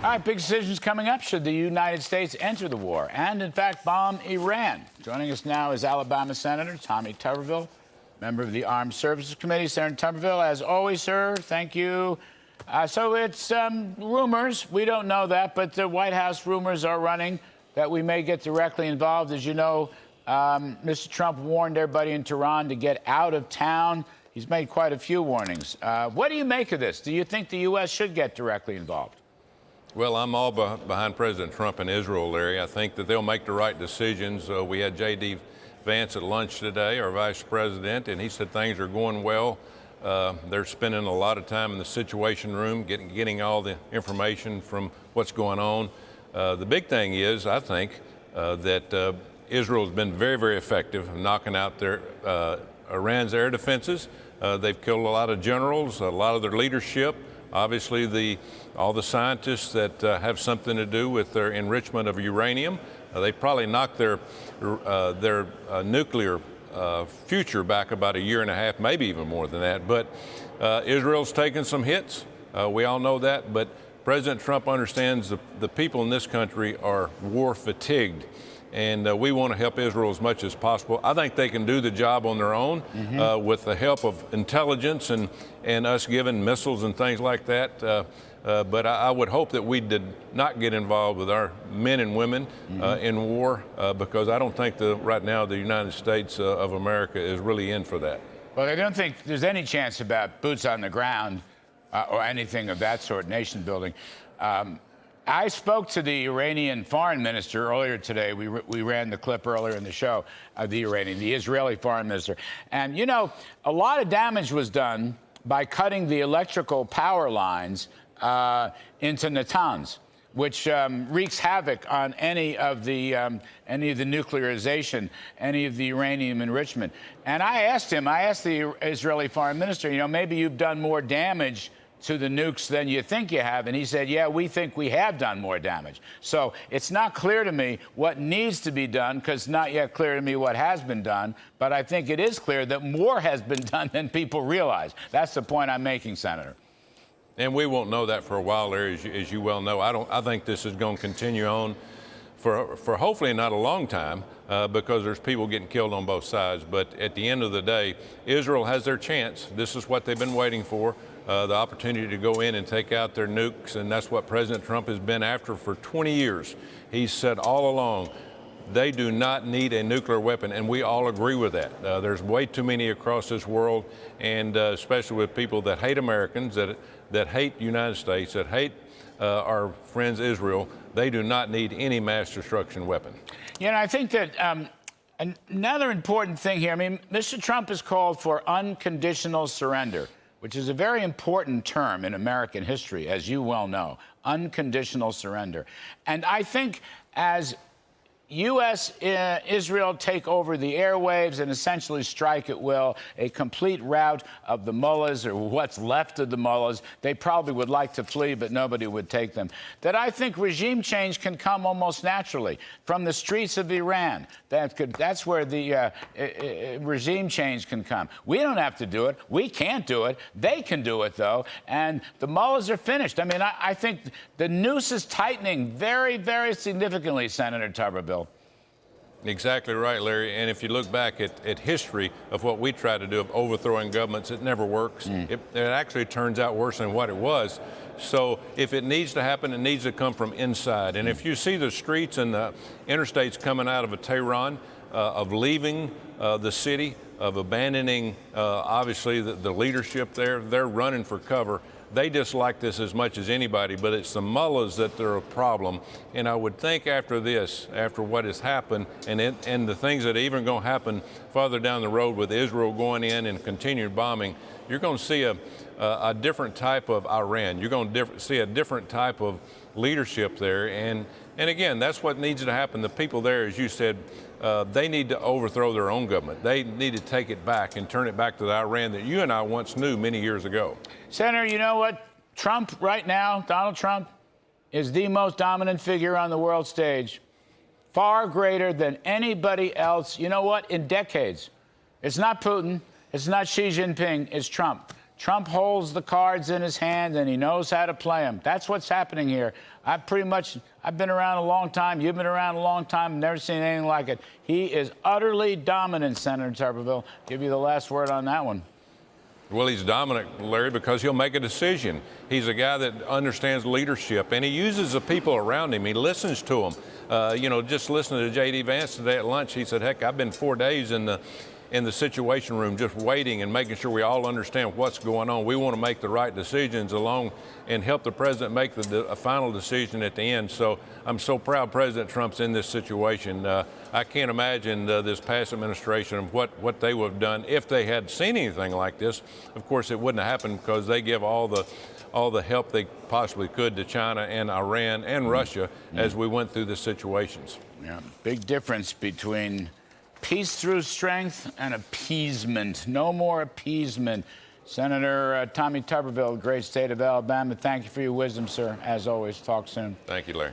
All right, big decisions coming up. Should the United States enter the war and, in fact, bomb Iran? Joining us now is Alabama Senator Tommy Tuberville, member of the Armed Services Committee. Senator Tuberville, as always, sir, thank you. So it's rumors. We don't know that, but the White House rumors are running that we may get directly involved. As you know, Mr. Trump warned everybody in Tehran to get out of town. He's made quite a few warnings. What do you make of this? Do you think the U.S. should get directly involved? Well, I'm all behind President Trump and Israel, Larry. I think that they'll make the right decisions. We had J.D. Vance at lunch today, our vice president, and he said things are going well. They're spending a lot of time in the Situation Room, getting all the information from what's going on. The big thing is, I think, that Israel has been very, very effective in knocking out Iran's air defenses. They've killed a lot of generals, a lot of their leadership. Obviously, all the scientists that have something to do with their enrichment of uranium, they probably knocked their nuclear future back about a year and a half, maybe even more than that. But Israel's taken some hits. We all know that. But President Trump understands the people in this country are war fatigued. And we want to help Israel as much as possible. I think they can do the job on their own with the help of intelligence and us giving missiles and things like that. But I would hope that we did not get involved with our men and women in war because I don't think right now the United States of America is really in for that. Well, I don't think there's any chance about boots on the ground or anything of that sort, nation building. I spoke to the Iranian foreign minister earlier today. We ran the clip earlier in the show of the Israeli foreign minister. And, you know, a lot of damage was done by cutting the electrical power lines into Natanz, which wreaks havoc on any of the nuclearization, any of the uranium enrichment. And I asked the Israeli foreign minister, you know, maybe you've done more damage to the nukes than you think you have. And he said, yeah, we think we have done more damage. So it's not clear to me what needs to be done, because it's not yet clear to me what has been done. But I think it is clear that more has been done than people realize. That's the point I'm making, Senator. And we won't know that for a while, Larry, as you well know. I think this is going to continue on for hopefully not a long time because there's people getting killed on both sides. But at the end of the day, Israel has their chance. This is what they've been waiting for. The opportunity to go in and take out their nukes, and that's what President Trump has been after for 20 years. He's said all along, they do not need a nuclear weapon, and we all agree with that. There's way too many across this world, and especially with people that hate Americans, that hate the United States, that hate our friends Israel. They do not need any mass destruction weapon. You know, I think that another important thing here, I mean, Mr. Trump has called for unconditional surrender, which is a very important term in American history, as you well know, unconditional surrender. And I think as U.S. Israel take over the airwaves and essentially strike at will a complete rout of the mullahs, or what's left of the mullahs. They probably would like to flee, but nobody would take them. That I think regime change can come almost naturally from the streets of Iran. That's where the regime change can come. We don't have to do it. We can't do it. They can do it, though. And the mullahs are finished. I mean, I think the noose is tightening very, very significantly, Senator Tuberville. Exactly right, Larry. And if you look back at history of what we try to do of overthrowing governments, it never works. It actually turns out worse than what it was. So if it needs to happen, it needs to come from inside. And if you see the streets and the interstates coming out of Tehran, of leaving the city, of abandoning, obviously, the leadership there, they're running for cover. They dislike this as much as anybody, but it's the mullahs that they're a problem. And I would think after this, after what has happened, and the things that are even going to happen farther down the road with Israel going in and continued bombing, you're going to see a different type of Iran. You're going to see a different type of leadership there. And again, that's what needs to happen. The people there, as you said, they need to overthrow their own government. They need to take it back and turn it back to the Iran that you and I once knew many years ago. Senator, you know what? Trump right now, Donald Trump, is the most dominant figure on the world stage. Far greater than anybody else, you know what, in decades. It's not Putin. It's not Xi Jinping. It's Trump. Trump holds the cards in his hand, and he knows how to play them. That's what's happening here. I've been around a long time. You've been around a long time. Never seen anything like it. He is utterly dominant, Senator Tuberville. Give you the last word on that one. Well, he's dominant, Larry, because he'll make a decision. He's a guy that understands leadership, and he uses the people around him. He listens to them. Just listening to J.D. Vance today at lunch, he said, heck, I've been 4 days in the Situation Room just waiting and making sure we all understand what's going on. We want to make the right decisions along and help the president make a final decision at the end. So I'm so proud President Trump's in this situation. I can't imagine this past administration and what they would have done if they had seen anything like this. Of course, it wouldn't have happened because they give all the help they possibly could to China and Iran and Russia as we went through the situations. Yeah, big difference between peace through strength and appeasement. No more appeasement. Senator Tommy Tuberville, great state of Alabama, thank you for your wisdom, sir. As always, talk soon. Thank you, Larry.